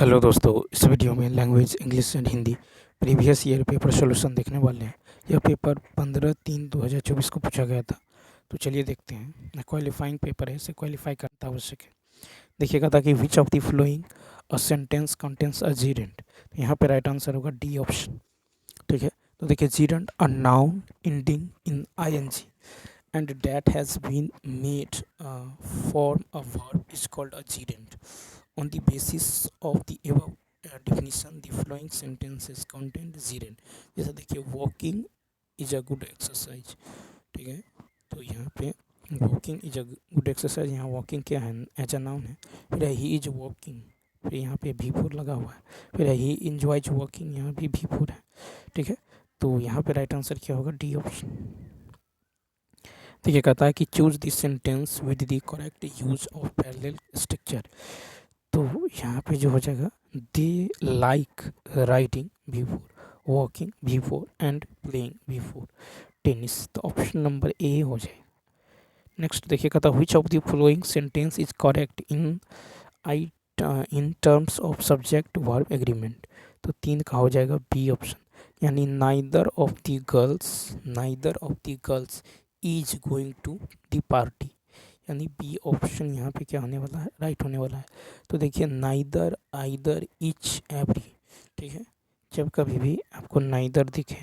Hello दोस्तों, इस video में language English and Hindi previous year paper solution देखने वाले हैं। यह पेपर 15/3/2024 को पूछा गया था। तो चलिए देखते हैं। क्वालिफाइंग पेपर है, इसे क्वालिफाई करना आवश्यक है। देखिएगा था कि which of the following a sentence contains a gerund. यहाँ पे राइट आंसर होगा डी ऑप्शन। ठीक है, तो देखिए gerund a noun ending in ING and that has been made form a verb is called a gerund. On the basis of the above definition, the following sentences contain gerund. जैसे देखिए walking is a good exercise। ठीक है, तो यहाँ पे walking is a good exercise, यहाँ walking क्या है, एज अ नाउन है। फिर he is walking, फिर यहाँ पे V4 लगा हुआ है। फिर he enjoys walking, यहाँ भी V4 है। ठीक है, तो यहाँ पे राइट आंसर क्या होगा, डी ऑप्शन। तो ये कहता है कि choose the sentence with the correct use of parallel structure. तो यहाँ पे जो हो जाएगा, they like writing V4, walking V4 and playing V4, tennis. तो ऑप्शन नंबर ए हो जाए। नेक्स्ट देखिए, कहता है which of the following sentence is correct in terms of subject verb agreement. तो 3 का हो जाएगा बी ऑप्शन, यानी neither of the girls is going to the party, यानी बी ऑप्शन यहाँ पे क्या होने वाला है, राइट होने वाला है। तो देखिए नाइदर, आइदर, ईच, एवरी। ठीक है, जब कभी भी आपको नाइदर दिखे,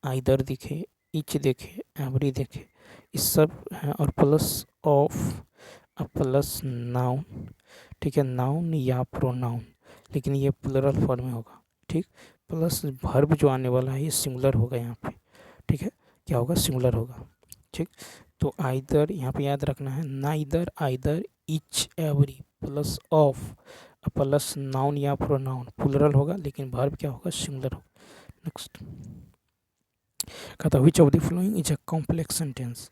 आइदर दिखे, ईच दिखे, एवरी दिखे, इस सब है, और प्लस ऑफ प्लस नाउन। ठीक है, नाउन या प्रोनाउन, लेकिन ये प्लरल फॉर्म में होगा। ठीक, प्लस वर्ब जो आने वाला है ये सिंगुलर होगा यहाँ पे। ठीक है, क्या होगा, सिंगुलर होगा। ठीक, तो आइदर यहाँ पे याद रखना है, neither, either, each, every plus of plus noun या प्रोनाउन, प्लुरल होगा, लेकिन वर्ब क्या होगा, सिंगुलर होगा। नेक्स्ट कहता which of the following is a complex sentence.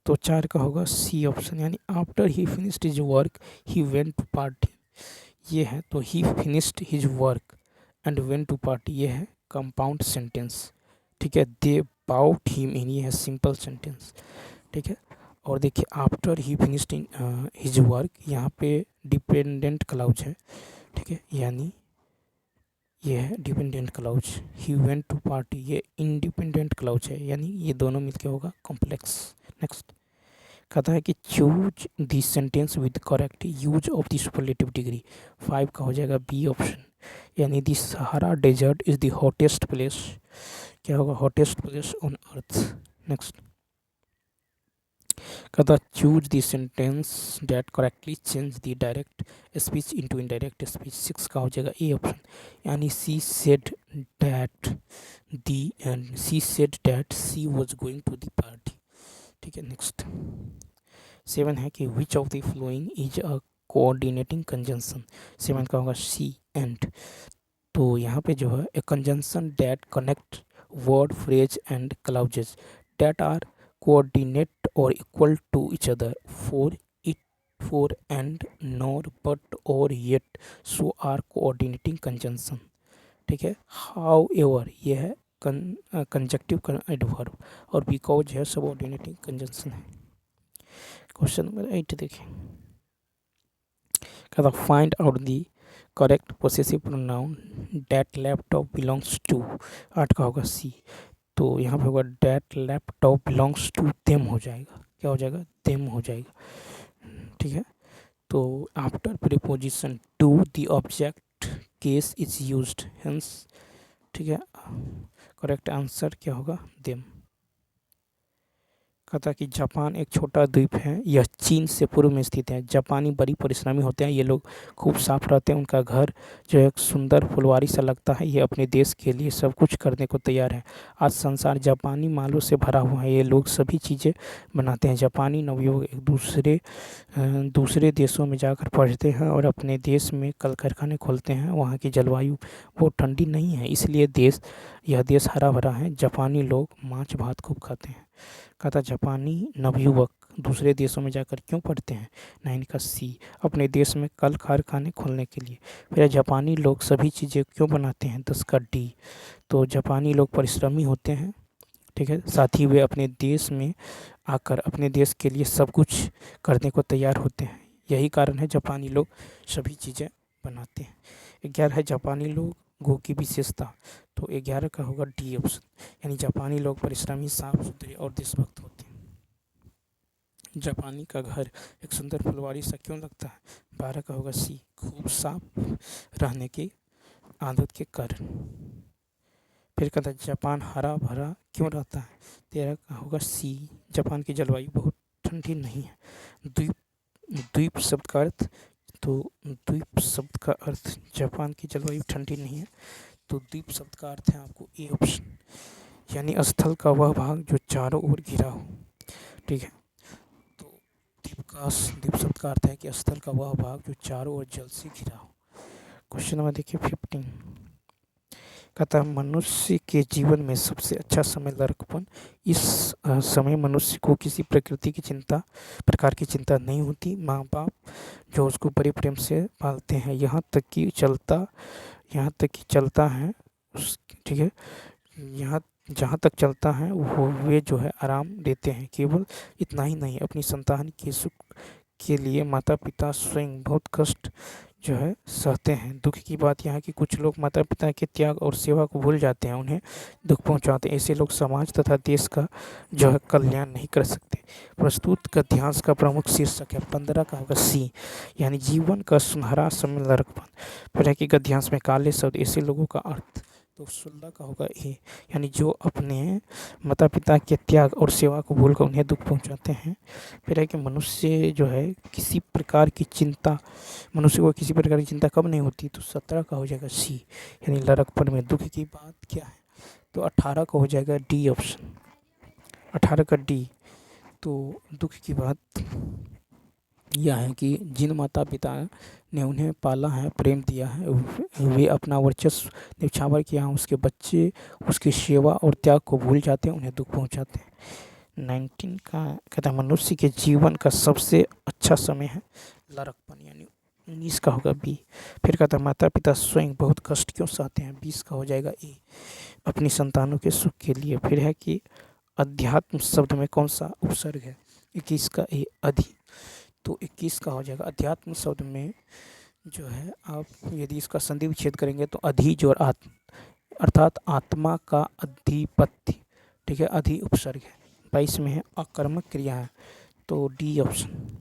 तो 4 का होगा सी ऑप्शन, यानी after he finished his work he went to party, ये है। तो he finished his work and went to party, ये है कंपाउंड सेंटेंस। ठीक है, दे बाउट हिम इन, ये है सिंपल सेंटेंस। ठीक है, और देखिए after he finished his work, यहाँ पे डिपेंडेंट क्लाउज है। ठीक है, यानी ये है dependent clause. He went to party, ये इंडिपेंडेंट क्लाउज है, यानी ये दोनों मिलकर होगा कॉम्प्लेक्स। नेक्स्ट कहता है कि choose the sentence with correct use of the superlative degree. 5 का हो जाएगा बी ऑप्शन, यानी the Sahara desert is the hottest place, क्या होगा, hottest place on earth. Next कहता choose the sentence that correctly change the direct speech into indirect speech. 6 का हो जाएगा ए ऑप्शन, यानी she said that she was going to the party. ठीक है, next 7 है कि which of the following is a coordinating conjunction. 7 का होगा सी एंड। तो यहाँ पे जो है a conjunction that connect word, phrase and clauses that are coordinate or equal to each other for and nor but or yet so are coordinating conjunction। ठीक है, however ये है conjunctive adverb, और because है subordinating conjunction है। Question number 8 देखिए, कहता find out the correct possessive pronoun that laptop belongs to. 8 का होगा सी। तो यहाँ पे होगा that laptop belongs to them हो जाएगा, क्या हो जाएगा, देम हो जाएगा। ठीक है, तो after preposition to the object case is used hence. ठीक है, करेक्ट आंसर क्या होगा, देम। कहता कि जापान एक छोटा द्वीप है, यह चीन से पूर्व में स्थित है। जापानी बड़ी परिश्रमी होते हैं, ये लोग खूब साफ रहते हैं, उनका घर जो है सुंदर फुलवारी सा लगता है। ये अपने देश के लिए सब कुछ करने को तैयार है। आज संसार जापानी मालों से भरा हुआ है, ये लोग सभी चीज़ें बनाते हैं। जापानी नवयुवक एक दूसरे देशों में जाकर पढ़ते हैं और अपने देश में कल कारखाने खोलते हैं। वहाँ की जलवायु बहुत ठंडी नहीं है, इसलिए यह देश हरा भरा है। जापानी लोग मांस भात खूब खाते हैं। कहता जापानी नवयुवक दूसरे देशों में जाकर क्यों पढ़ते हैं। 9 का सी, अपने देश में कल कारखाने खोलने के लिए। फिर जापानी लोग सभी चीज़ें क्यों बनाते हैं। 10 का डी, तो जापानी लोग परिश्रमी होते हैं। ठीक है, साथ ही वे अपने देश में आकर अपने देश के लिए सब कुछ करने को तैयार होते हैं। यही कारण है जापानी लोग सभी चीज़ें बनाते हैं। 11 है जापानी लोगों की विशेषता, तो 11 का होगा डी ऑप्शन, यानी जापानी लोग परिश्रमी, साफ सुथरे और देशभक्त होते हैं। जापानी का घर एक सुंदर फुलवारी सा क्यों लगता है? 12 का होगा सी, खूब साफ रहने की आदत के कारण। फिर कहता है जापान हरा भरा क्यों रहता है? 13 का होगा सी, जापान की जलवायु बहुत ठंडी नहीं है। द्वीप द्वीप शब्द का अर्थ, तो द्वीप शब्द का अर्थ जापान की जलवायु ठंडी नहीं है, तो द्वीप शब्द का अर्थ है आपको ए ऑप्शन, यानी स्थल का वह भाग जो चारों ओर घिरा हो। ठीक है, तो द्वीप शब्द का अर्थ है कि स्थल का वह भाग जो चारों ओर जल से घिरा हो। क्वेश्चन नंबर देखिए 15, कहता है मनुष्य के जीवन में सबसे अच्छा समय लड़कपन। इस समय मनुष्य को किसी प्रकार की चिंता नहीं होती। माँ बाप जो उसको बड़े प्रेम से पालते हैं, यहाँ तक कि चलता है ठीक है, यहाँ जहाँ तक चलता है वो वे जो है आराम देते हैं। केवल इतना ही नहीं, अपनी संतान के सुख के लिए माता पिता स्वयं बहुत कष्ट जो है सहते हैं। दुख की बात यह है कि कुछ लोग माता पिता के त्याग और सेवा को भूल जाते हैं, उन्हें दुख पहुंचाते हैं। ऐसे लोग समाज तथा देश का जो है कल्याण नहीं कर सकते। प्रस्तुत गद्यांश का प्रमुख शीर्षक है 15 का होगा सी, यानी जीवन का सुनहरा समय लड़कपन। फिर है कि गद्यांश में काले शब्द ऐसे लोगों का अर्थ, तो 16 का होगा ए, यानी जो अपने माता पिता के त्याग और सेवा को भूलकर उन्हें दुख पहुंचाते हैं। फिर है कि मनुष्य को किसी प्रकार की चिंता कब नहीं होती, तो 17 का हो जाएगा सी, यानी लड़कपन में। दुख की बात क्या है, तो 18 का हो जाएगा डी ऑप्शन, 18 का डी। तो दुख की बात यह है कि जिन माता पिता ने उन्हें पाला है, प्रेम दिया है, वे अपना वर्चस्व न्यौछावर किया है, उसके बच्चे उसकी सेवा और त्याग को भूल जाते हैं, उन्हें दुख पहुंचाते हैं। 19 का कहता है मनुष्य के जीवन का सबसे अच्छा समय है लड़कपन, यानी 19 का होगा बी। फिर कहता है माता पिता स्वयं बहुत कष्ट क्यों सहते हैं? 20 का हो जाएगा ए, अपनी संतानों के सुख के लिए। फिर है कि अध्यात्म शब्द में कौन सा उपसर्ग है? 21 का ए, अधि। तो 21 का हो जाएगा अध्यात्म शब्द में जो है, आप यदि इसका संधि विच्छेद करेंगे तो अधिज और आत्म, अर्थात आत्मा का अधिपत्य। ठीक है, अधि उपसर्ग है। 22 में है अकर्मक क्रिया है, तो डी ऑप्शन।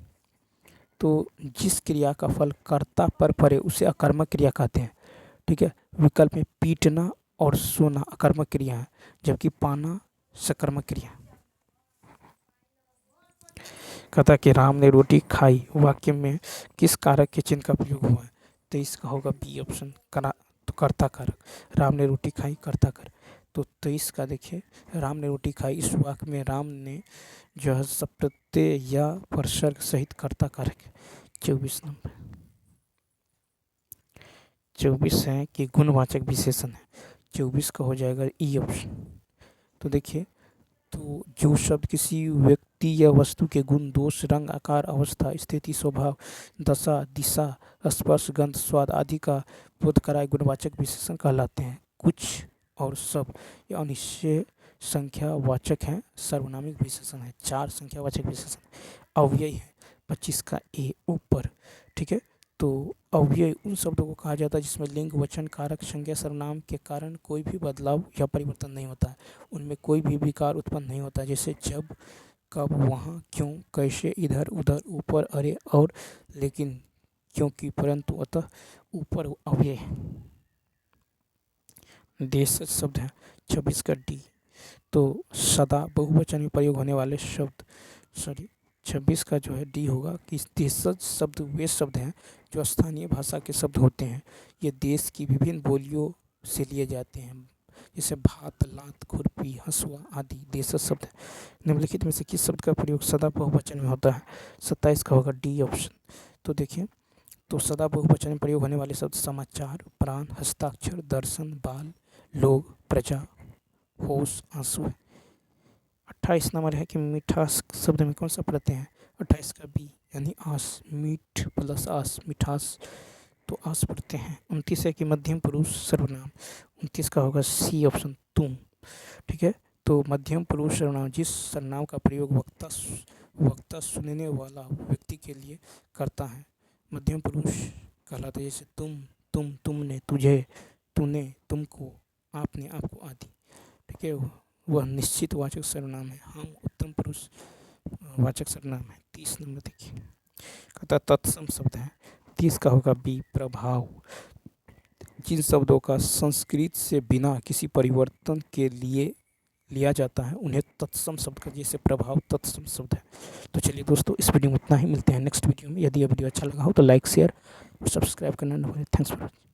तो जिस क्रिया का फल कर्ता पर पड़े उसे अकर्मक क्रिया कहते हैं। ठीक है, विकल्प में पीटना और सोना अकर्मक क्रिया है, जबकि पाना सकर्मक क्रिया। कहता कि राम ने रोटी खाई वाक्य में किस कारक के चिन्ह का प्रयोग हुआ है? तो इसका होगा बी ऑप्शन, तो कर्ता कारक। राम ने रोटी खाई कर्ता कारक, तो 23 का देखिए, राम ने रोटी खाई, इस वाक्य में राम ने जो है सप्रत्यय या परसर्ग सहित कर्ता कारक। 24 नंबर, 24 है कि गुणवाचक विशेषण है, 24 का हो जाएगा ई ऑप्शन। तो देखिए, तो जो शब्द किसी व्यक्ति या वस्तु के गुण, दोष, रंग, आकार, अवस्था, स्थिति, स्वभाव, दशा, दिशा, स्पर्श, गंध, स्वाद आदि का बोध कराए गुणवाचक विशेषण कहलाते हैं। कुछ और सब या अनिश्चय संख्यावाचक हैं, सर्वनामिक विशेषण है। 4 संख्यावाचक विशेषण अव्यय है, 25 का ए, ऊपर। ठीक है, तो अव्यय उन शब्दों को कहा जाता है जिसमें लिंग, वचन, कारक, संज्ञा, सर्वनाम के कारण कोई भी बदलाव या परिवर्तन नहीं होता है, उनमें कोई भी विकार उत्पन्न नहीं होता, जैसे जब, कब, वहाँ, क्यों, कैसे, इधर, उधर, ऊपर, अरे, और, लेकिन, क्योंकि, परंतु, अतः, ऊपर अव्यय है। देश शब्द है 26 का डी, तो सदा बहुवचन में प्रयोग होने वाले शब्द, 26 का जो है डी होगा कि देशज शब्द वे शब्द हैं जो स्थानीय भाषा के शब्द होते हैं। ये देश की विभिन्न बोलियों से लिए जाते हैं, जैसे भात, लात, खुरपी, हंसुआ आदि देशज शब्द हैं। निम्नलिखित में से किस शब्द का प्रयोग सदा बहुवचन में होता है? 27 का होगा डी ऑप्शन। तो देखिए, तो सदा बहुवचन में प्रयोग होने वाले शब्द समाचार, प्राण, हस्ताक्षर, दर्शन, बाल, लोग, प्रजा, होश, आंसू है। 28 नंबर है कि मिठास शब्द में कौन सा प्रत्यय है? 28 का बी, यानी आस, मीठ प्लस आस, मिठास, तो आस प्रत्यय है। 29 है कि मध्यम पुरुष सर्वनाम, 29 का होगा सी ऑप्शन, तुम। ठीक है, तो मध्यम पुरुष सर्वनाम जिस सर्वनाम का प्रयोग वक्ता सुनने वाला व्यक्ति के लिए करता है, मध्यम पुरुष कहलाता है, जैसे तुम, तुम, तुमने, तुझे, तूने, तुमको, आपने, आपको आदि। ठीक है, वह निश्चित वाचक सर्वनाम है। हम उत्तम पुरुष वाचक सर्वनाम है। 30 नंबर देखिए, कहता तत्सम शब्द है। 30 का होगा बी प्रभाव। जिन शब्दों का संस्कृत से बिना किसी परिवर्तन के लिए लिया जाता है उन्हें तत्सम शब्द का, जैसे प्रभाव तत्सम शब्द है। तो चलिए दोस्तों, इस वीडियो में उतना ही। मिलते हैं नेक्स्ट वीडियो में। यदि यह वीडियो अच्छा लगा हो तो लाइक, शेयर और सब्सक्राइब करना न भूलें। Thanks for watching.